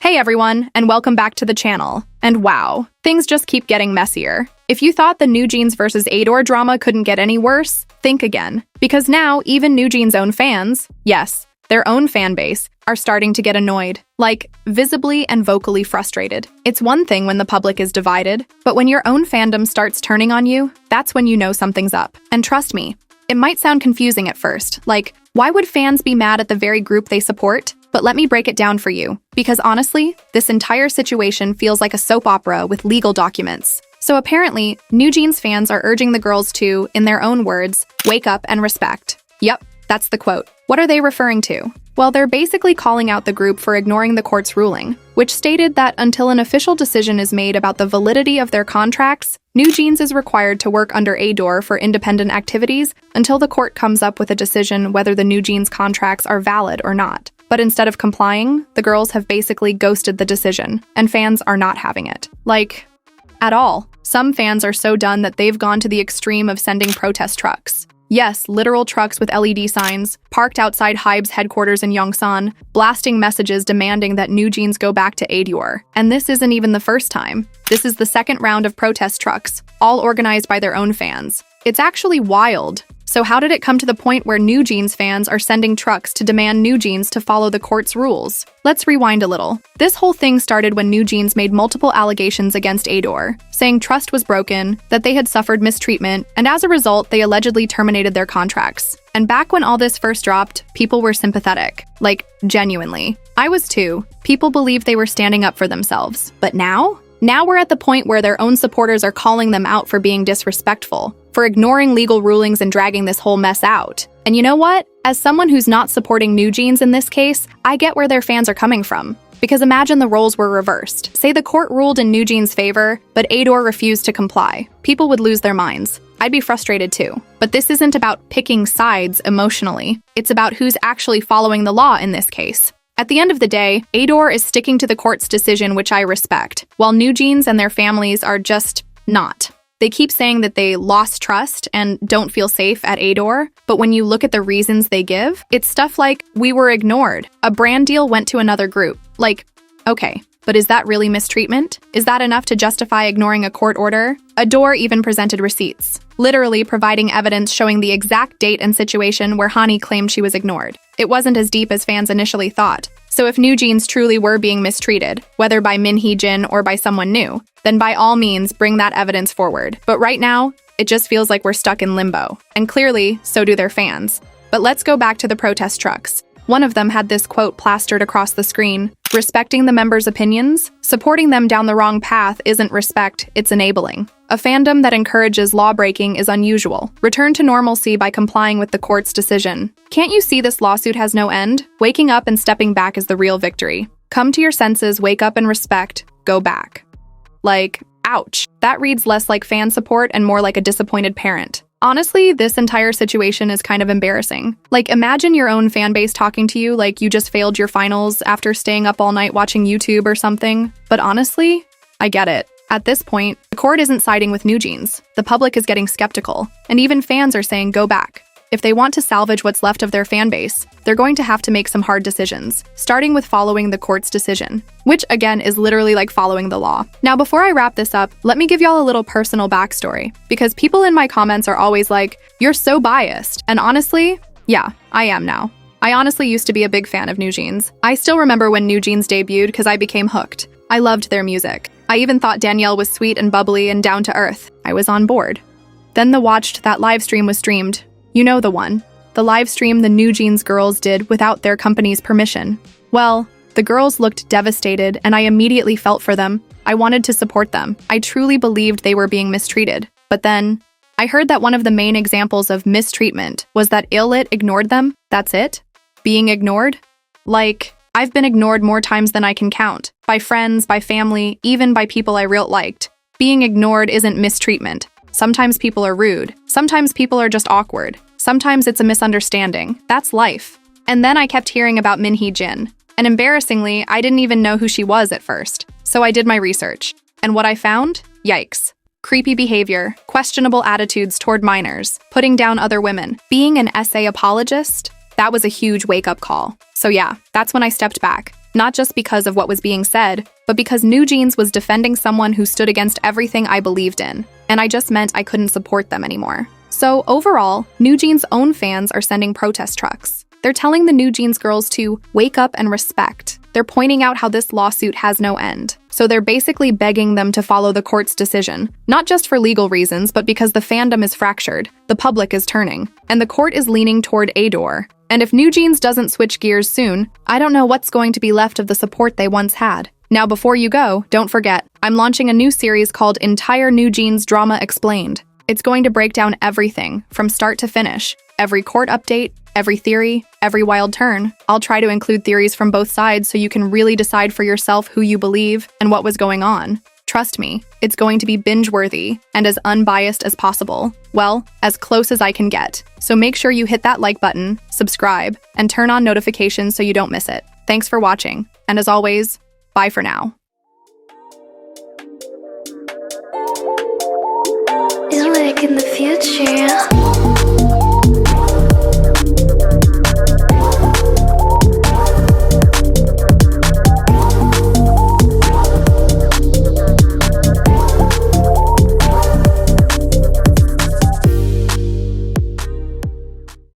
Hey everyone, and welcome back to the channel. And wow, things just keep getting messier. If you thought the Newjeans versus Adore drama couldn't get any worse, think again. Because now, even Newjeans' own fans, yes, their own fan base, are starting to get annoyed. Like, visibly and vocally frustrated. It's one thing when the public is divided, but when your own fandom starts turning on you, that's when you know something's up. And trust me, it might sound confusing at first, like, why would fans be mad at the very group they support? But let me break it down for you, because honestly, this entire situation feels like a soap opera with legal documents. So apparently, Newjeans fans are urging the girls to, in their own words, wake up and respect. Yep, that's the quote. What are they referring to? Well, they're basically calling out the group for ignoring the court's ruling, which stated that until an official decision is made about the validity of their contracts, Newjeans is required to work under Adore for independent activities until the court comes up with a decision whether the Newjeans contracts are valid or not. But instead of complying, the girls have basically ghosted the decision, and fans are not having it. Like, at all. Some fans are so done that they've gone to the extreme of sending protest trucks. Yes, literal trucks with LED signs, parked outside Hybe's headquarters in Yongsan, blasting messages demanding that Newjeans go back to Adore. And this isn't even the first time. This is the second round of protest trucks, all organized by their own fans. It's actually wild. So how did it come to the point where Newjeans fans are sending trucks to demand Newjeans to follow the court's rules? Let's rewind a little. This whole thing started when Newjeans made multiple allegations against Adore, saying trust was broken, that they had suffered mistreatment, and as a result, they allegedly terminated their contracts. And back when all this first dropped, people were sympathetic. Like, genuinely. I was too. People believed they were standing up for themselves. But now? Now we're at the point where their own supporters are calling them out for being disrespectful, for ignoring legal rulings and dragging this whole mess out. And you know what? As someone who's not supporting Newjeans in this case, I get where their fans are coming from. Because imagine the roles were reversed. Say the court ruled in Newjeans' favor, but Adore refused to comply. People would lose their minds. I'd be frustrated too. But this isn't about picking sides emotionally. It's about who's actually following the law in this case. At the end of the day, Adore is sticking to the court's decision, which I respect, while Newjeans and their families are just not. They keep saying that they lost trust and don't feel safe at Adore, but when you look at the reasons they give, it's stuff like, we were ignored, a brand deal went to another group. Like, okay, but is that really mistreatment? Is that enough to justify ignoring a court order? Adore even presented receipts, literally providing evidence showing the exact date and situation where Hani claimed she was ignored. It wasn't as deep as fans initially thought. So if Newjeans truly were being mistreated, whether by Min Hee-jin or by someone new, then by all means bring that evidence forward. But right now, it just feels like we're stuck in limbo. And clearly, so do their fans. But let's go back to the protest trucks. One of them had this quote plastered across the screen: respecting the members' opinions, supporting them down the wrong path isn't respect, it's enabling. A fandom that encourages law-breaking is unusual. Return to normalcy by complying with the court's decision. Can't you see this lawsuit has no end? Waking up and stepping back is the real victory. Come to your senses, wake up and respect, go back. Like, ouch. That reads less like fan support and more like a disappointed parent. Honestly, this entire situation is kind of embarrassing. Like, imagine your own fan base talking to you like you just failed your finals after staying up all night watching YouTube or something. But honestly, I get it. At this point, the court isn't siding with Newjeans. The public is getting skeptical, and even fans are saying go back. If they want to salvage what's left of their fan base, they're going to have to make some hard decisions, starting with following the court's decision, which again is literally like following the law. Now, before I wrap this up, let me give y'all a little personal backstory, because people in my comments are always like, you're so biased. And honestly, yeah, I am now. I honestly used to be a big fan of Newjeans. I still remember when Newjeans debuted because I became hooked. I loved their music. I even thought Danielle was sweet and bubbly and down to earth. I was on board. Then that live stream was streamed. You know the one. The live stream the Newjeans girls did without their company's permission. Well, the girls looked devastated and I immediately felt for them. I wanted to support them. I truly believed they were being mistreated. But then, I heard that one of the main examples of mistreatment was that Illit ignored them. That's it? Being ignored? Like, I've been ignored more times than I can count. By friends, by family, even by people I real liked. Being ignored isn't mistreatment. Sometimes people are rude. Sometimes people are just awkward. Sometimes it's a misunderstanding. That's life. And then I kept hearing about Min Hee-jin. And embarrassingly, I didn't even know who she was at first. So I did my research. And what I found? Yikes. Creepy behavior, questionable attitudes toward minors, putting down other women, being an essay apologist. That was a huge wake-up call. So yeah, that's when I stepped back. not just because of what was being said, but because Newjeans was defending someone who stood against everything I believed in, and I just meant I couldn't support them anymore. So overall, Newjeans' own fans are sending protest trucks. They're telling the Newjeans girls to wake up and respect. They're pointing out how this lawsuit has no end. So they're basically begging them to follow the court's decision, not just for legal reasons, but because the fandom is fractured, the public is turning, and the court is leaning toward Adore. And if Newjeans doesn't switch gears soon, I don't know what's going to be left of the support they once had. Now before you go, don't forget, I'm launching a new series called Entire Newjeans Drama Explained. It's going to break down everything, from start to finish. Every court update, every theory, every wild turn. I'll try to include theories from both sides so you can really decide for yourself who you believe and what was going on. Trust me, it's going to be binge-worthy and as unbiased as possible. Well, as close as I can get. So make sure you hit that like button, subscribe, and turn on notifications so you don't miss it. Thanks for watching, and as always, bye for now. It's like in the future.